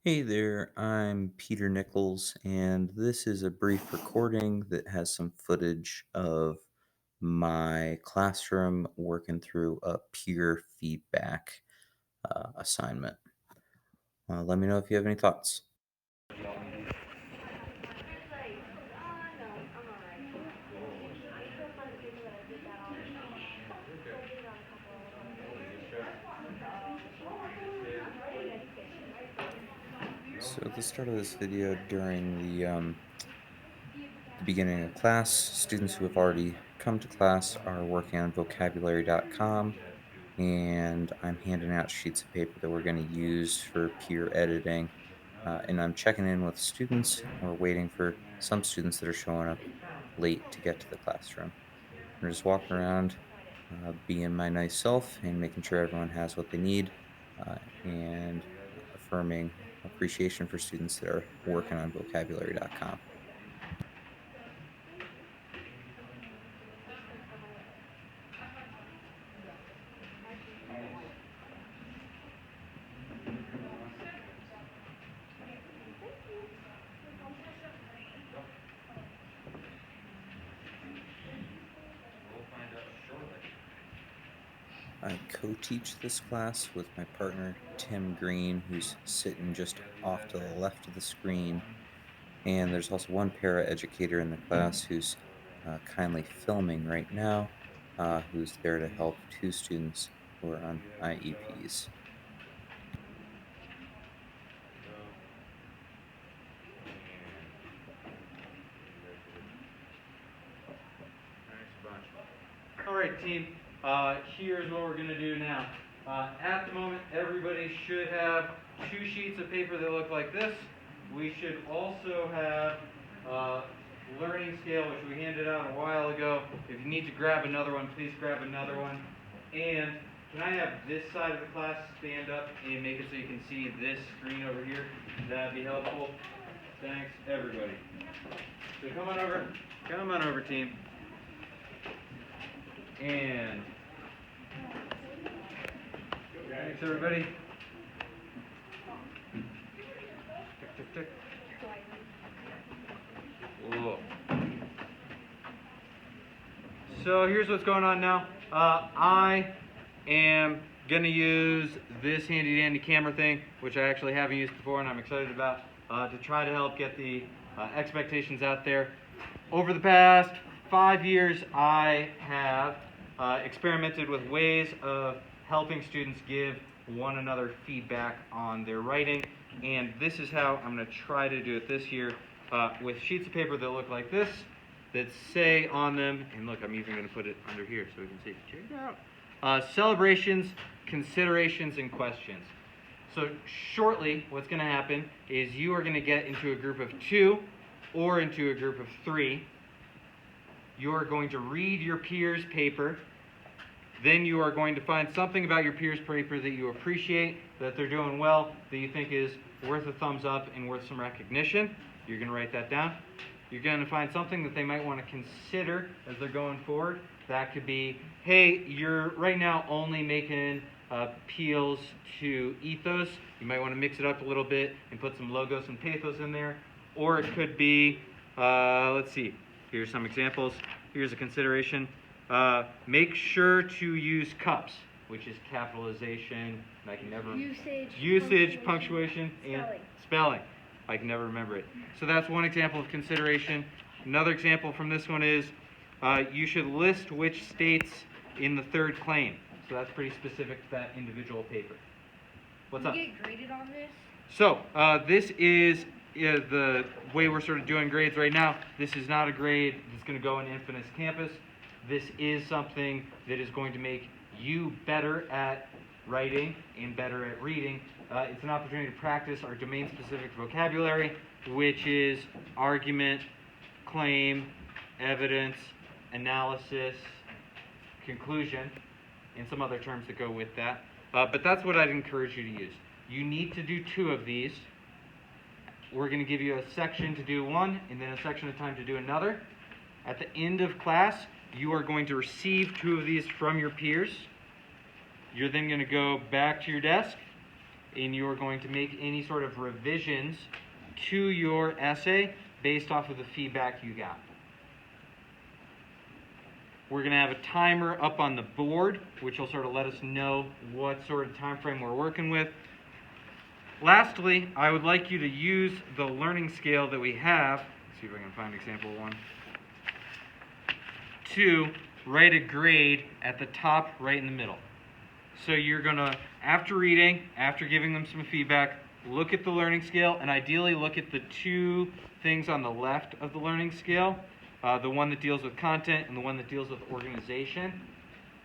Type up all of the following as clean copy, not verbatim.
Hey there, I'm Peter Nichols, and this is a brief recording that has some footage of my classroom working through a peer feedback assignment. Let me know if you have any thoughts. So, at the start of this video, during the beginning of class, students who have already come to class are working on vocabulary.com, and I'm handing out sheets of paper that we're going to use for peer editing. And I'm checking in with students. We're waiting for some students that are showing up late to get to the classroom. I'm just walking around, being my nice self and making sure everyone has what they need, and affirming appreciation for students that are working on vocabulary.com. I co-teach this class with my partner, Tim Green, who's sitting just off to the left of the screen. And there's also one para-educator in the class who's kindly filming right now, who's there to help two students who are on IEPs. All right, team. Here's what we're going to do now. At the moment, everybody should have two sheets of paper that look like this. We should also have learning scale, which we handed out a while ago. If you need to grab another one, please grab another one. And can I have this side of the class stand up and make it so you can see this screen over here? That'd be helpful. Thanks, everybody. So come on over, team. And thanks, everybody. Tick, tick, tick. Whoa. So here's what's going on now. I am going to use this handy dandy camera thing, which I actually haven't used before and I'm excited about, to try to help get the expectations out there. Over the past 5 years, I have experimented with ways of helping students give one another feedback on their writing, and this is how I'm going to try to do it this year with sheets of paper that look like this, that say on them, and look, I'm even going to put it under here so we can see. Check it out. Celebrations, considerations, and questions. So shortly, what's going to happen is you are going to get into a group of 2 or into a group of 3. You are going to read your peer's paper. Then you are going to find something about your peer's paper that you appreciate, that they're doing well, that you think is worth a thumbs up and worth some recognition. You're going to write that down. You're going to find something that they might want to consider as they're going forward. That could be, hey, you're right now only making appeals to ethos. You might want to mix it up a little bit and put some logos and pathos in there. Or it could be, let's see, here's some examples. Here's a consideration. Make sure to use cups, which is capitalization, and I can never usage, punctuation, and spelling. I can never remember it. So that's one example of consideration. Another example from this one is you should list which states in the third claim. So that's pretty specific to that individual paper. What's up? Do you get graded on this? So this is the way we're sort of doing grades right now. This is not a grade that's going to go in Infinus Campus. This is something that is going to make you better at writing and better at reading. It's an opportunity to practice our domain-specific vocabulary, which is argument, claim, evidence, analysis, conclusion, and some other terms that go with that. But that's what I'd encourage you to use. You need to do 2 of these. We're going to give you a section to do one, and then a section of time to do another. At the end of class, you are going to receive 2 of these from your peers. You're then going to go back to your desk, and you are going to make any sort of revisions to your essay based off of the feedback you got. We're going to have a timer up on the board, which will sort of let us know what sort of time frame we're working with. Lastly, I would like you to use the learning scale that we have. Let's see if I can find example one. To write a grade at the top right in the middle. So you're going to, after reading, after giving them some feedback, look at the learning scale and ideally look at the two things on the left of the learning scale, the one that deals with content and the one that deals with organization,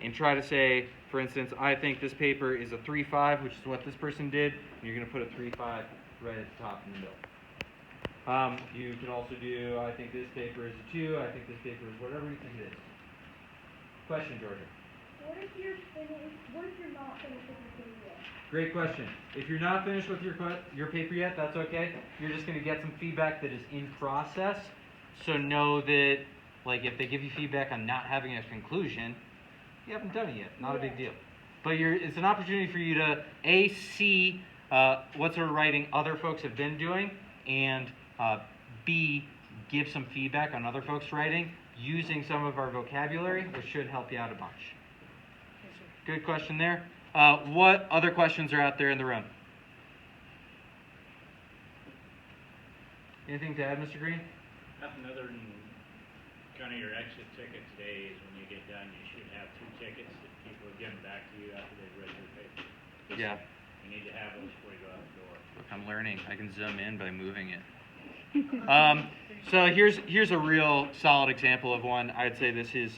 and try to say, for instance, I think this paper is a 3.5, which is what this person did, and you're going to put a 3.5 right at the top in the middle. You can also do, I think this paper is a 2, I think this paper is whatever you think it is. Question, Georgia. What if you're not finished with your paper yet? Great question. If you're not finished with your paper yet, that's okay. You're just going to get some feedback that is in process. So know that, like, if they give you feedback on not having a conclusion, you haven't done it yet. Not a big deal. But it's an opportunity for you to A, see what sort of writing other folks have been doing, and B, give some feedback on other folks' writing using some of our vocabulary, which should help you out a bunch. Good question there. What other questions are out there in the room? Anything to add, Mr. Green? Nothing other than kind of your exit ticket today is when you get done, you should have 2 tickets that people will give them back to you after they've read your paper. Yeah. You need to have those before you go out the door. I'm learning. I can zoom in by moving it. So here's a real solid example of one. I'd say this is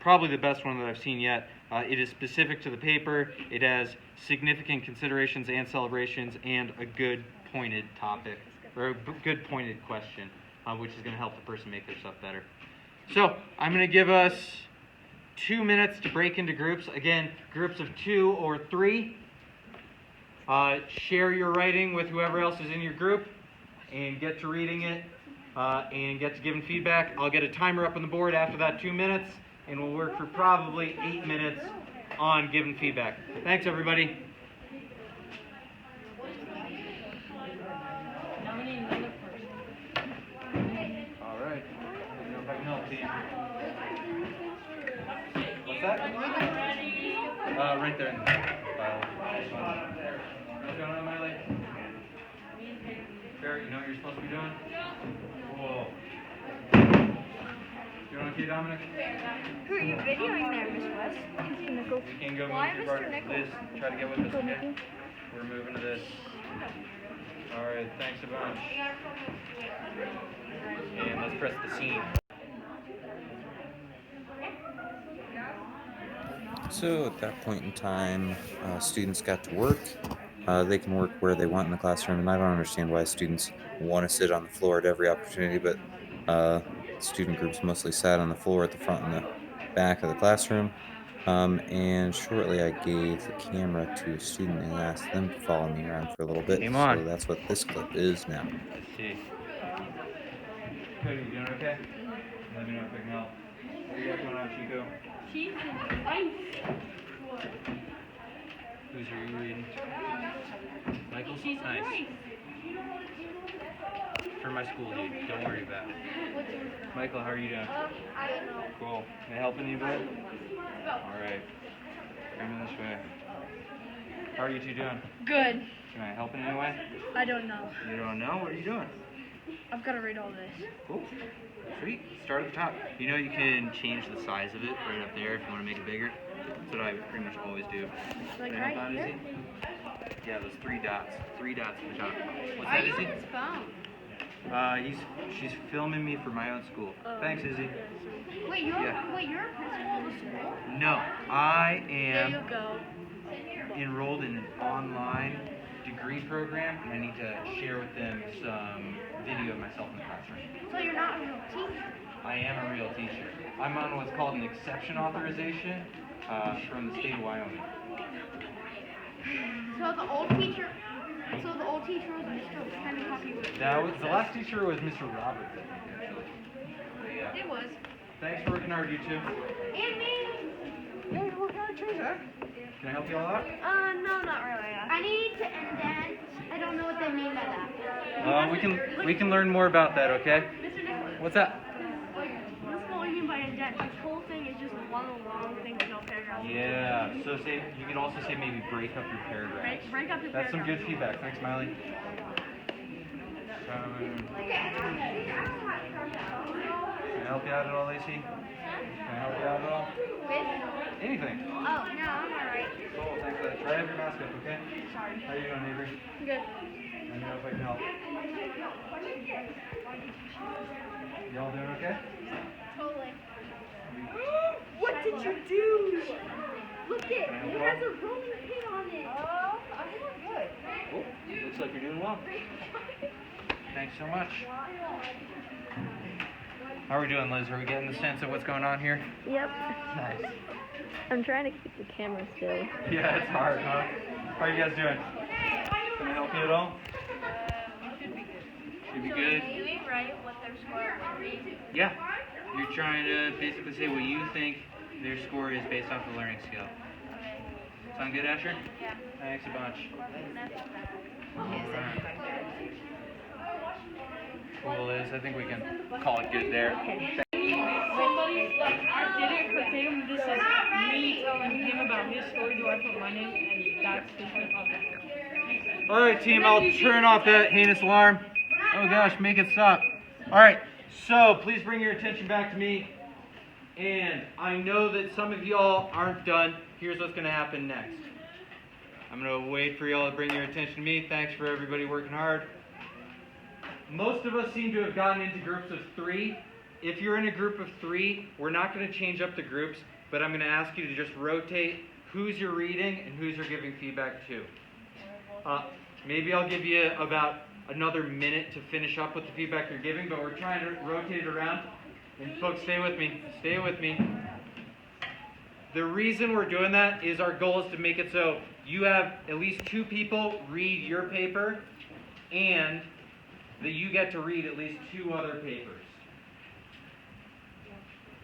probably the best one that I've seen yet. It is specific to the paper. It has significant considerations and celebrations and a good pointed topic, or a good pointed question, which is going to help the person make their stuff better. So I'm going to give us 2 minutes to break into groups. Again, groups of 2 or 3. Share your writing with whoever else is in your group and get to reading it and get to giving feedback. I'll get a timer up on the board after that 2 minutes, and we'll work for probably 8 minutes on giving feedback. Thanks, everybody. All right. Let me know if I can help you. What's that? Right there in the file. What's going on, Miley? Barry, you know what you're supposed to be doing? Cool. You doing okay, Dominic? Who are you videoing there, Miss West? Mr. Nichols. You can go Why move to your Mr. bar. Nichols? Liz, try to get with us, okay? We're moving to this. All right, thanks a bunch. And let's press the scene. So at that point in time, students got to work. They can work where they want in the classroom, and I don't understand why students want to sit on the floor at every opportunity, but student groups mostly sat on the floor at the front and the back of the classroom. And shortly I gave the camera to a student and asked them to follow me around for a little bit. Game So on. that's what this clip is now. Let's see. Cody, you doing okay? Let me know if I can help. What do you got going on, Chico? She's fine. Who's are you reading? Michael's? She's Nice. nice. For my school, dude. Don't worry about it. Michael, how are you doing? I don't know. Cool. Can I help any of it? Alright. Come this way. How are you two doing? Good. Can I help in any way? I don't know. You don't know? What are you doing? I've got to read all this. Cool. Sweet. Start at the top. You know you can change the size of it right up there if you want to make it bigger. That's what I pretty much always do. Like Anything right about it, here? Izzy? Yeah, those 3 dots. 3 dots at the top. What's Why are that, you Izzy? on his phone? She's filming me for my own school. Thanks, Izzy. Wait, you're Yeah. a principal of the school? No, I There you am go. enrolled in an online degree program, and I need to share with them some video of myself in the classroom. So you're not a real teacher? I am a real teacher. I'm on what's called an exception authorization from the state of Wyoming. So the old teacher was Mr. Henry Hoppy. That was the last teacher was Mr. Roberts, I think, actually. But yeah. It was. Thanks for working hard, you two. And me. Yeah, you're working hard too, Zach. Can I help you all out? No, not really. I need to indent. I don't know what they mean by that. We can learn more about that, okay? Mr. Nicholas, What's that? this is what we mean by indent. This whole thing is just one long thing with no paragraphs. Yeah. So say you could also say maybe break up your paragraphs. Break up your That's some paragraphs. good feedback. Thanks, Miley. Can I help you out at all, Lacey? Can I help you out at all? With? Anything. Oh, no, I'm alright. Cool, thanks for that. Try to have your mask up, okay? Sorry. How you doing, Avery? Good. Let me know if I can help. Y'all doing okay? Totally. What did you do? Look it. It has a rolling pin on it. Oh, I think we're good. Oh, looks like you're doing well. Thanks so much. How are we doing, Liz? Are we getting the sense of what's going on here? Yep. Nice. I'm trying to keep the camera still. Yeah, it's hard, huh? How are you guys doing? Can I help you at all? Should be good. Doing right what their score would be. Yeah. You're trying to basically say what you think their score is based off the learning scale. Sound good, Asher? Yeah. Thanks a bunch. Alright. Cool, Liz. I think we can call it good there. Somebody, like, didn't critique him. This is me telling him about his story. Do I put my name? And that's the thing. Alright, team, I'll turn off that heinous alarm. Oh gosh, make it stop. Alright, so please bring your attention back to me. And I know that some of y'all aren't done. Here's what's going to happen next. I'm going to wait for y'all to bring your attention to me. Thanks for everybody working hard. Most of us seem to have gotten into groups of 3. If you're in a group of 3, we're not going to change up the groups, but I'm going to ask you to just rotate who's you're reading and who's you're giving feedback to. Maybe I'll give you about another minute to finish up with the feedback you're giving, but we're trying to rotate it around. And folks, stay with me. Stay with me. The reason we're doing that is our goal is to make it so you have at least 2 people read your paper and that you get to read at least 2 other papers.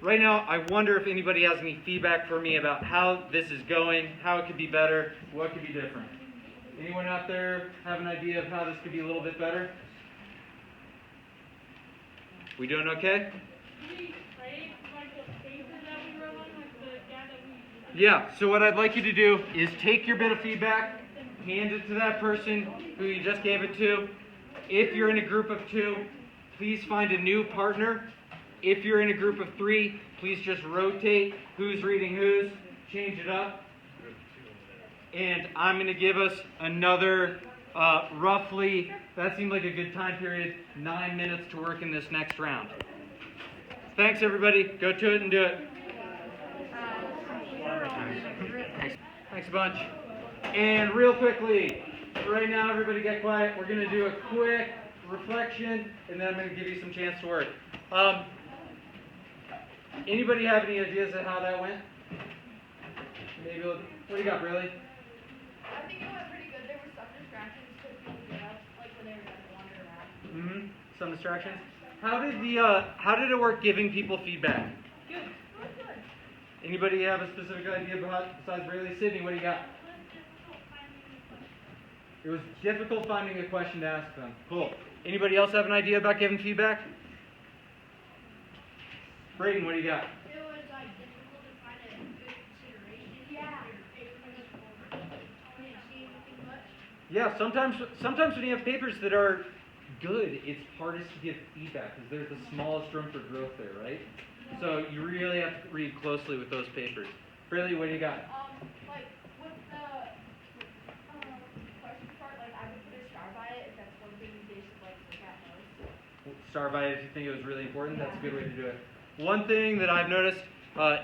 Right now, I wonder if anybody has any feedback for me about how this is going, how it could be better, what could be different. Anyone out there have an idea of how this could be a little bit better? We doing okay? Yeah, so what I'd like you to do is take your bit of feedback, hand it to that person who you just gave it to. If you're in a group of 2, please find a new partner. If you're in a group of 3, please just rotate who's reading whose, change it up. And I'm going to give us another roughly, that seemed like a good time period, 9 minutes to work in this next round. Thanks everybody, go to it and do it. Thanks a bunch. And real quickly, right now everybody get quiet. We're going to do a quick reflection and then I'm going to give you some chance to work. Anybody have any ideas of how that went? Maybe, what do you got, Briley? I think it went pretty good. There were some distractions to people get up, like when they were just wandering around. Some distractions. How did it work giving people feedback? Good. Anybody have a specific idea besides Briley? Sydney, what do you got? It was difficult finding a question to ask them. Cool. Anybody else have an idea about giving feedback? Brayden, what do you got? It was like difficult to find a good consideration. Yeah. Yeah, sometimes when you have papers that are good, it's hardest to give feedback because there's the smallest room for growth there, right? So you really have to read closely with those papers. Briley, what do you got? Like with the question part, like I would put a star by it if that's one thing they should like look at most. Star by it if you think it was really important. That's a good way to do it. One thing that I've noticed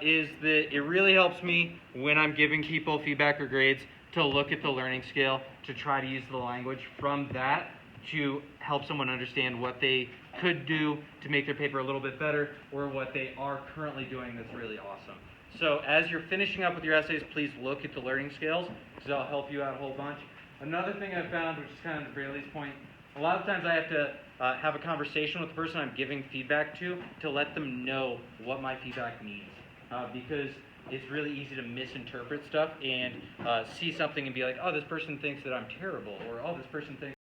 is that it really helps me when I'm giving people feedback or grades to look at the learning scale, to try to use the language from that to help someone understand what they could do to make their paper a little bit better or what they are currently doing that's really awesome. So as you're finishing up with your essays, please look at the learning scales because that'll help you out a whole bunch. Another thing I've found, which is kind of to Braylee's point, a lot of times I have to have a conversation with the person I'm giving feedback to let them know what my feedback means. Because it's really easy to misinterpret stuff and see something and be like, oh, this person thinks that I'm terrible, or oh, this person thinks